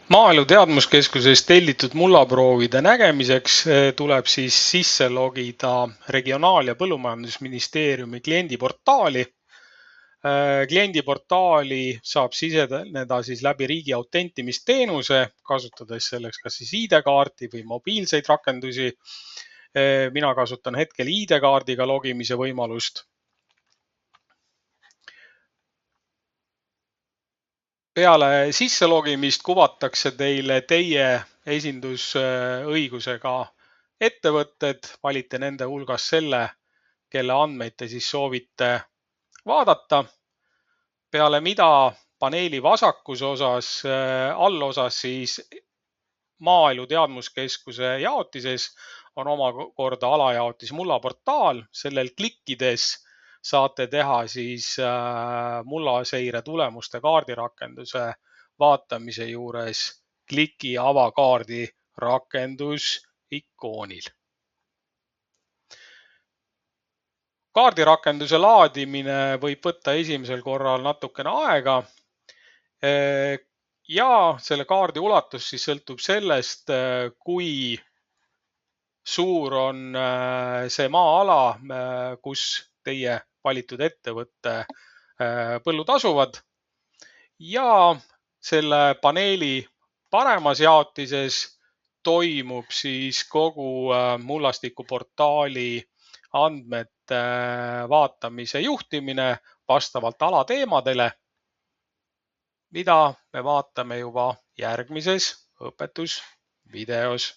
Maaelu Teadmuskeskuses tellitud mullaproovide nägemiseks tuleb siis sisse logida Regionaal- ja Põllumajandusministeeriumi kliendiportaali. Kliendiportaali saab siseneda siis läbi riigi autentimisteenuse, kasutades selleks kas siis ID-kaarti või mobiilseid rakendusi. Mina kasutan hetkel ID-kaardiga logimise võimalust. Peale sisselogimist kuvatakse teile teie esindusõigusega ettevõtted, valite nende hulgas selle, kelle andmeid te siis soovite vaadata. Peale mida paneeli vasakus osas, allosas siis Maaelu Teadmuskeskuse jaotises on omakorda alajaotis mullaportaal. Sellel klikkides saate teha siis mullaseire tulemuste kaardirakenduse vaatamise juures kliki ava kaardi rakendus ikoonil. Kaardirakenduse laadimine võib võtta esimesel korral natukene aega. Ja selle kaardi ulatus siis sõltub sellest, kui suur on see maa-ala, kus teie valitud ettevõtte põllud asuvad. Ja selle paneeli paremas jaotises toimub siis kogu mullastikuportaali andmete vaatamise juhtimine vastavalt alateemadele, mida me vaatame juba järgmises õpetusvideos.